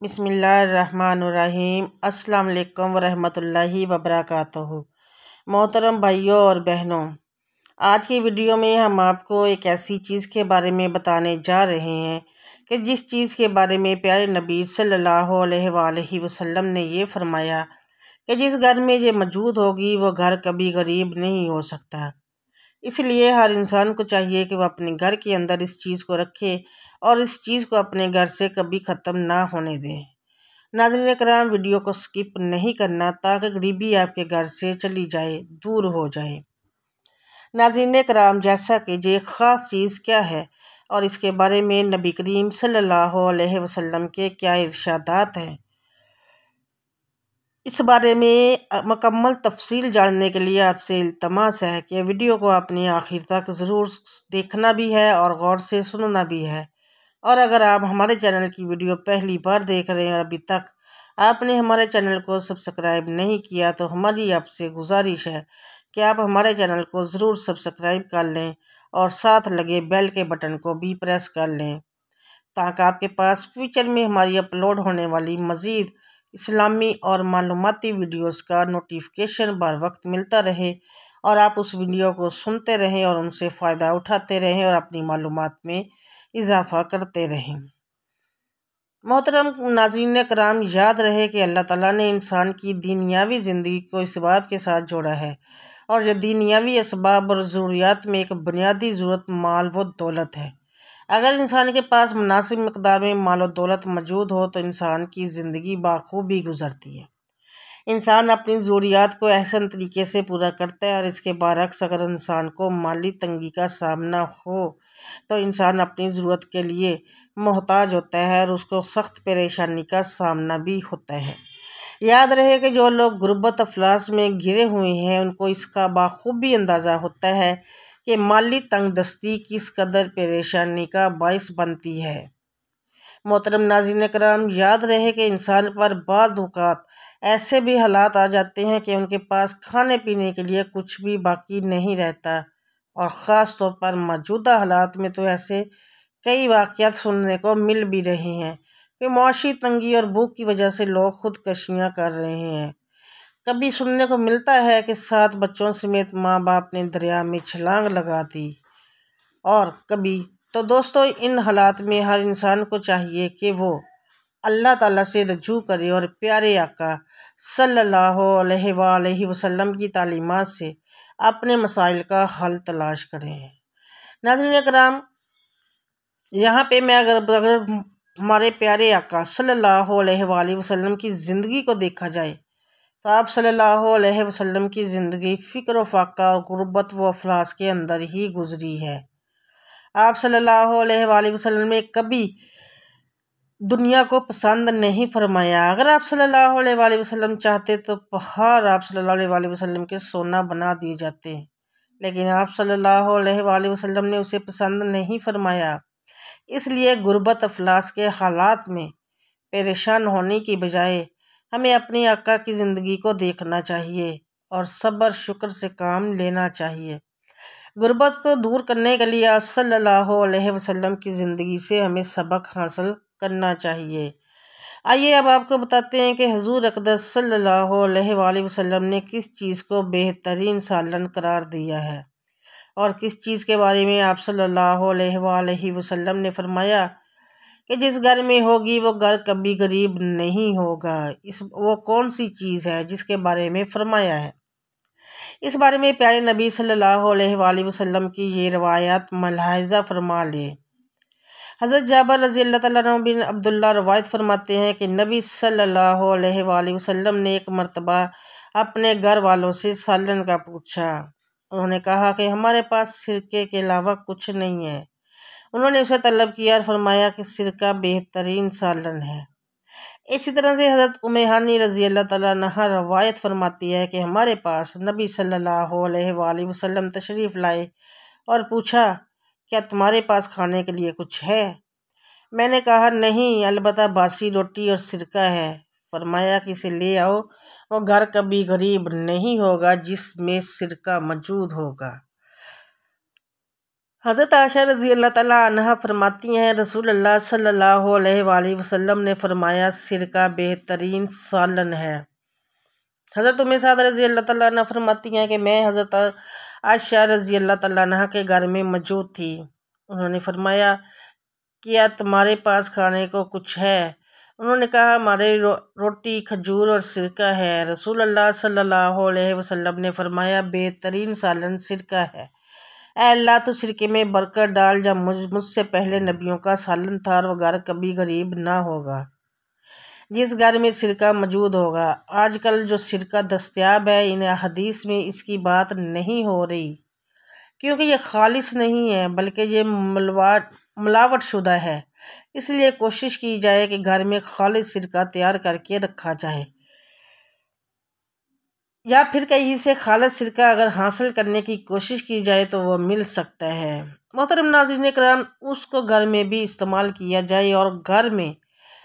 बिस्मिल्लाहिर्रहमानुर्रहीम। अस्सलाम वालेकुम वरहमतुल्लाहि वबरकातुहू। मोहतरम भाइयों और बहनों, आज की वीडियो में हम आपको एक ऐसी चीज़ के बारे में बताने जा रहे हैं कि जिस चीज़ के बारे में प्यारे नबी सल्लल्लाहु अलैहि वसल्लम ने ये फरमाया कि जिस घर में ये मौजूद होगी वो घर कभी गरीब नहीं हो सकता। इसलिए हर इंसान को चाहिए कि वह अपने घर के अंदर इस चीज़ को रखे और इस चीज़ को अपने घर से कभी ख़त्म ना होने दें। नाज़रीन कराम, वीडियो को स्किप नहीं करना ताकि गरीबी आपके घर से चली जाए, दूर हो जाए। नाज़रीन कराम, जैसा कि ये ख़ास चीज़ क्या है और इसके बारे में नबी करीम सल्लल्लाहु अलैहि वसल्लम के क्या इरशादात हैं, इस बारे में मुकम्मल तफसील जानने के लिए आपसे इल्तमास है कि वीडियो को आपने आखिर तक ज़रूर देखना भी है और गौर से सुनना भी है। और अगर आप हमारे चैनल की वीडियो पहली बार देख रहे हैं और अभी तक आपने हमारे चैनल को सब्सक्राइब नहीं किया तो हमारी आपसे गुजारिश है कि आप हमारे चैनल को ज़रूर सब्सक्राइब कर लें और साथ लगे बेल के बटन को भी प्रेस कर लें ताकि आपके पास फ्यूचर में हमारी अपलोड होने वाली मज़ीद इस्लामी और मालूमाती वीडियोस का नोटिफिकेशन बर वक्त मिलता रहे और आप उस वीडियो को सुनते रहें और उनसे फ़ायदा उठाते रहें और अपनी मालूमात में इजाफ़ा करते रहें। मोहतरम नाज़रीन कराम, याद रहे कि अल्लाह ताला ने इंसान की दुनियावी ज़िंदगी को इसबाब के साथ जोड़ा है और ये दुनियावी इसबाब और ज़रूरियात में एक बुनियादी ज़रूरत माल व दौलत है। अगर इंसान के पास मुनासिब मकदार में माल और दौलत मौजूद हो तो इंसान की ज़िंदगी बाखूबी गुजरती है। इंसान अपनी ज़रूरियात को एहसन तरीके से पूरा करता है और इसके बरअक्स अगर इंसान को माली तंगी का सामना हो तो इंसान अपनी ज़रूरत के लिए मोहताज होता है और उसको सख्त परेशानी का सामना भी होता है। याद रहे कि जो लोग गुर्बत अफलास में घिरे हुए हैं उनको इसका बाखूबी अंदाज़ा होता है कि माली तंगदस्ती किस कदर परेशानी का बाइस बनती है। मोहतरम नाज़रीन कराम, याद रहे कि इंसान पर बाद औक़ात ऐसे भी हालात आ जाते हैं कि उनके पास खाने पीने के लिए कुछ भी बाकी नहीं रहता और ख़ास तौर पर मौजूदा हालात में तो ऐसे कई वाक़यात सुनने को मिल भी रहे हैं कि मुआशी तंगी और भूख की वजह से लोग खुदकशियाँ कर रहे हैं। कभी सुनने को मिलता है कि 7 बच्चों समेत माँ बाप ने दरिया में छलांग लगा दी और कभी तो दोस्तों, इन हालात में हर इंसान को चाहिए कि वो अल्लाह ताला से रजू करे और प्यारे आका सल्लल्लाहु अलैहि वसल्लम की तालीमात से अपने मसाइल का हल तलाश करें। नाज़रीन कराम, यहाँ पे मैं अगर हमारे प्यारे आका सल्लल्लाहु अलैहि वसल्लम की ज़िंदगी को देखा जाए तो आप सल्लल्लाहु अलैहि वसल्लम की ज़िंदगी फ़िक्र व फाका और गुर्बत व अफलास के अंदर ही गुजरी है। आप सल्लल्लाहु अलैहि वसल्लम ने कभी दुनिया को पसंद नहीं फरमाया। अगर आप सल्लल्लाहु अलैहि वसल्लम चाहते तो पहाड़ आप सल्लल्लाहु अलैहि वसल्लम के सोना बना दिए जाते, लेकिन आप सल्लल्लाहु अलैहि वसल्लम ने उसे पसंद नहीं फरमाया। इसलिए गुर्बत अफलास के हालात में परेशान होने की बजाय हमें अपनी आका की ज़िंदगी को देखना चाहिए और सब्र शुक्र से काम लेना चाहिए। गुर्बत को दूर करने के लिए आप सल्लल्लाहु अलैहि वसल्लम की ज़िंदगी से हमें सबक हासिल करना चाहिए। आइए अब आपको बताते हैं कि हुज़ूर अक़दस सल्लल्लाहु अलैहि वसल्लम ने किस चीज़ को बेहतरीन सालन करार दिया है और किस चीज़ के बारे में आप सल्लल्लाहु अलैहि वसल्लम ने फरमाया कि जिस घर में होगी वो घर कभी गरीब नहीं होगा। वो कौन सी चीज़ है जिसके बारे में फरमाया है? इस बारे में प्यारे नबी सल्लल्लाहु अलैहि वसल्लम की ये रवायत मलाहिज़ा फरमा ले। हज़रत जाबर रज़ी अल्लाह तआला बिन अब्दुल्ला रवायत फरमाते हैं कि नबी सल्लल्लाहु अलैहि वसल्लम ने एक मरतबा अपने घर वालों से सालन का पूछा। उन्होंने कहा कि हमारे पास सिरके के अलावा कुछ नहीं है। उन्होंने उसे तलब किया और फरमाया कि सिरका बेहतरीन सालन है। इसी तरह से हज़रत उम्मे हानी रज़ी अल्लाह तआला अन्हा रवायत फरमाती है कि हमारे पास नबी सल्लल्लाहु अलैहि वसल्लम तशरीफ़ लाए और पूछा, क्या तुम्हारे पास खाने के लिए कुछ है? मैंने कहा, नहीं, अलबत्ता बासी रोटी और सिरका है। फरमाया कि इसे ले आओ, वो घर कभी गरीब नहीं होगा जिसमें सिरका मौजूद होगा। हज़रत आयशा रज़ी अल्लाह ताला अन्हा फरमाती हैं, रसूलुल्लाह सल्लल्लाहु अलैहि वसल्लम ने फरमाया, सिरका बेहतरीन सालन है। हज़रत उम्मे साद रज़ी अल्लाह ताला अन्हा फरमाती हैं कि मैं हज़रत आयशा रज़ी अल्लाह ताला अन्हा के घर में मौजूद थी। उन्होंने फरमाया, क्या तुम्हारे पास खाने को कुछ है? उन्होंने कहा, हमारे रोटी, खजूर और सिरका है। रसूलुल्लाह सल्लल्लाहु अलैहि वसल्लम ने फरमाया, बेहतरीन सालन सिरका है। ऐ अल्लाह, तो सिरके में बरकत डाल, जब मुझसे पहले नबियों का सालन था और वह घर कभी गरीब ना होगा जिस घर में सिरका मौजूद होगा। आजकल जो सिरका दस्तयाब है, इन हदीस में इसकी बात नहीं हो रही, क्योंकि ये खालिस नहीं है बल्कि ये मिलावट शुदा है। इसलिए कोशिश की जाए कि घर में खालिस सिरका तैयार करके रखा जाए, या फिर कहीं से खालिस सिरका अगर हासिल करने की कोशिश की जाए तो वो मिल सकता है। मोहतरम नाज़रीन किराम, उसको घर में भी इस्तेमाल किया जाए और घर में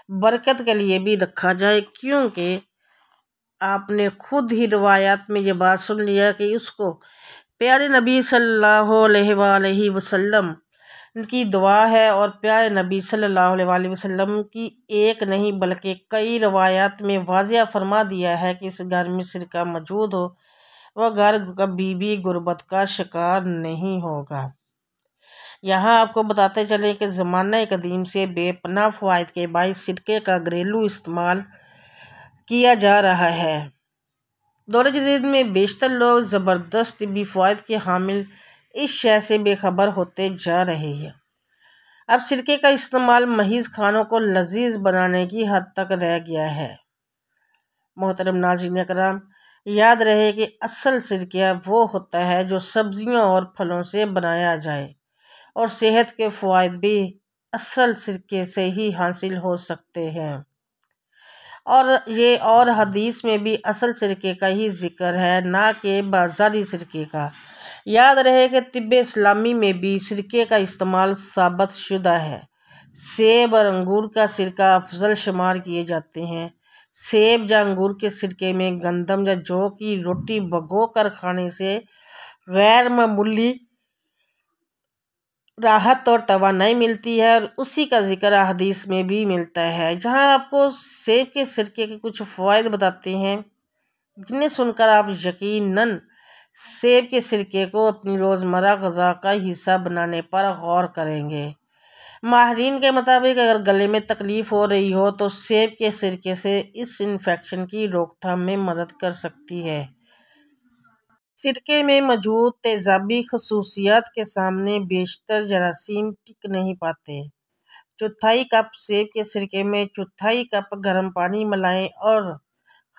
बरकत के लिए भी रखा जाए, क्योंकि आपने खुद ही रिवायात में ये बात सुन लिया कि उसको प्यारे नबी सल्लल्लाहु अलैहि वसल्लम की दुआ है, और प्यारे नबी सल्लल्लाहु अलैहि वसल्लम की एक नहीं बल्कि कई रवायात में वाज़िया फरमा दिया है कि इस घर में सिरका मौजूद हो, वह घर कभी भी गुर्बत का शिकार नहीं होगा। यहाँ आपको बताते चले कि ज़माना कदीम से बेपनाह फ़वाइद के बाइस सिरके का घरेलू इस्तेमाल किया जा रहा है। दौर जदीद में बेशतर लोग ज़बरदस्त तिब्बी फ़वाइद के हामिल इस शय से बेखबर होते जा रहे हैं। अब सिरके का इस्तेमाल महज खानों को लजीज बनाने की हद तक रह गया है। मोहतरम नाज़रीन किराम, याद रहे कि असल सिरका वो होता है जो सब्जियों और फलों से बनाया जाए, और सेहत के फ़वाइद भी असल सिरके से ही हासिल हो सकते हैं। और हदीस में भी असल सिरके का ही जिक्र है, ना कि बाज़ारी सिरके का। याद रहे कि तिब्ब इस्लामी में भी सिरके का इस्तेमाल साबित शुदा है। सेब और अंगूर का सिरका अफजल शुमार किए जाते हैं। सेब या अंगूर के सिरके में गंदम या जौ की रोटी भिगो कर खाने से गैर मामूली राहत और तवानाई मिलती है, और उसी का जिक्र हदीस में भी मिलता है। जहां आपको सेब के सिरके के कुछ फ़वाइद बताते हैं, जिन्हें सुनकर आप यकीनन सेब के सिरके को अपनी रोज़मर्रा ग़िज़ा का हिस्सा बनाने पर गौर करेंगे। माहिरीन के मुताबिक अगर गले में तकलीफ़ हो रही हो तो सेब के सिरके से इस इन्फेक्शन की रोकथाम में मदद कर सकती है। सिरके में मौजूद तेज़ाबी खसूसियात के सामने बेशतर जरासीम टिक नहीं पाते। चौथाई कप सेब के सिरके में चौथाई कप गर्म पानी मिलाएं और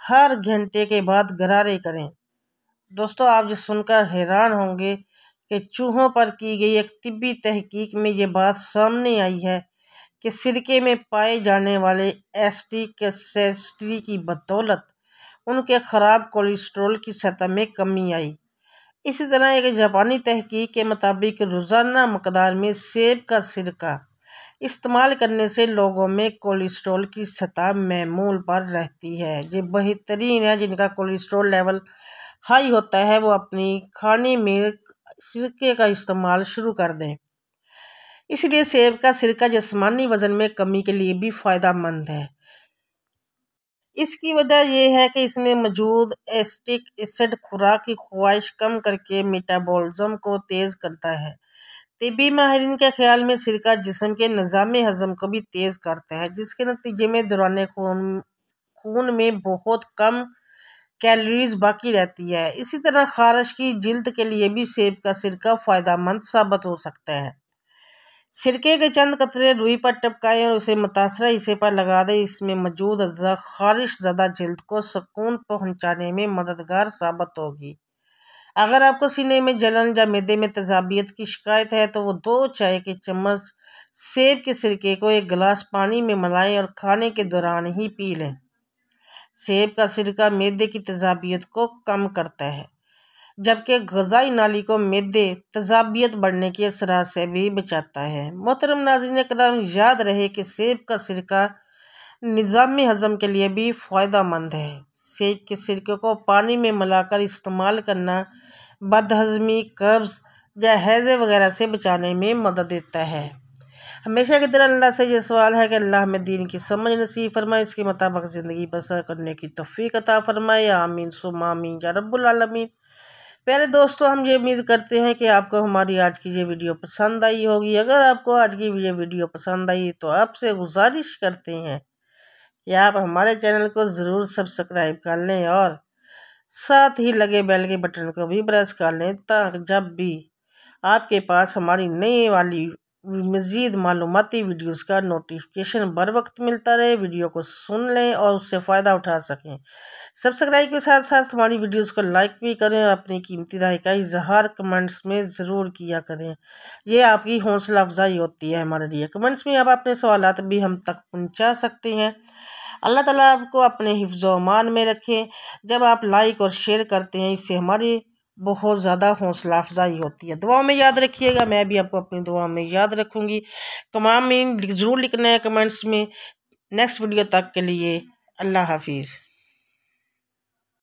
हर घंटे के बाद गरारे करें। दोस्तों, आप ये सुनकर हैरान होंगे कि चूहों पर की गई एक तिब्बी तहकीक में ये बात सामने आई है कि सिरके में पाए जाने वाले एसिटिक एसिड की बदौलत उनके ख़राब कोलेस्ट्रॉल की सतह में कमी आई। इसी तरह एक जापानी तहकीक के मुताबिक रोज़ाना मकदार में सेब का सिरका इस्तेमाल करने से लोगों में कोलेस्ट्रॉल की सतह मामूल पर रहती है। ये बेहतरीन है जिनका कोलेस्ट्रॉल लेवल हाई होता है, वो अपनी खाने में सिरके का इस्तेमाल शुरू कर दें। इसलिए सेब का सिरका जिस्मानी वज़न में कमी के लिए भी फ़ायदेमंद है। इसकी वजह यह है कि इसमें मौजूद एसिटिक एसिड खुराक की ख्वाहिश कम करके मेटाबॉलिज्म को तेज़ करता है। तिब्बी माहिरीन के ख्याल में सिरका जिस्म के निज़ाम हज़म को भी तेज़ करता है, जिसके नतीजे में दौरान खून में बहुत कम कैलोरीज बाकी रहती है। इसी तरह खारिश की जिल्द के लिए भी सेब का सिरका फ़ायदेमंद साबित हो सकता है। सिरके के चंद कतरे रुई पर टपकाएं और उसे मुतासरा हिस्से पर लगा दें। इसमें मौजूद अज़्ज़ा खारिश ज़दा जिल्द को सुकून पहुँचाने में मददगार साबित होगी। अगर आपको सीने में जलन या मैदे में तेज़ाबियत की शिकायत है तो वो 2 चाय के चम्मच सेब के सिरके को एक गिलास पानी में मिलाएं और खाने के दौरान ही पी लें। सेब का सिरका मैदे की तेज़ाबियत को कम करता है, जबकि ग़िज़ाई नाली को मैदे तेज़ाबियत बढ़ने के असरात से भी बचाता है। मोहतरम नाज़रीन किराम, याद रहे कि सेब का सिरका निज़ाम हज़म के लिए भी फ़ायदेमंद है। सेब के सिरके को पानी में मिलाकर इस्तेमाल करना बदहज़मी, कब्ज़, या हैज़े वगैरह से बचाने में मदद देता है। हमेशा की तरह अल्लाह से ये सवाल है कि अल्लाह हमें दीन की समझ नसीब फरमाए, इसके मुताबिक ज़िंदगी बसर करने की तौफीक अता फरमाए। आमीन सुम्मा आमीन या रब्बुल आलमीन। प्यारे दोस्तों, हम ये उम्मीद करते हैं कि आपको हमारी आज की ये वीडियो पसंद आई होगी। अगर आपको आज की ये वीडियो पसंद आई तो आपसे गुजारिश करते हैं कि आप हमारे चैनल को ज़रूर सब्सक्राइब कर लें और साथ ही लगे बेल के बटन को भी प्रेस कर लें, ताकि जब भी आपके पास हमारी नई वाली मज़ीद मालूमाती वीडियोस का नोटिफिकेशन बर वक्त मिलता रहे, वीडियो को सुन लें और उससे फ़ायदा उठा सकें। सब्सक्राइब के साथ साथ हमारी वीडियोस को लाइक भी करें और अपनी कीमती राय का इजहार कमेंट्स में ज़रूर किया करें। ये आपकी हौसला अफजाई होती है हमारे लिए। कमेंट्स में आप अपने सवालात भी हम तक पहुँचा सकते हैं। अल्लाह ताला आपको अपने हिफ्ज़ अमान में रखें। जब आप लाइक और शेयर करते हैं, इससे हमारी बहुत ज़्यादा हौसला अफजाई होती है। दुआ में याद रखिएगा, मैं भी आपको अपनी दुआ में याद रखूँगी। कमेंट ज़रूर लिखना है कमेंट्स में। नेक्स्ट वीडियो तक के लिए अल्लाह हाफिज़।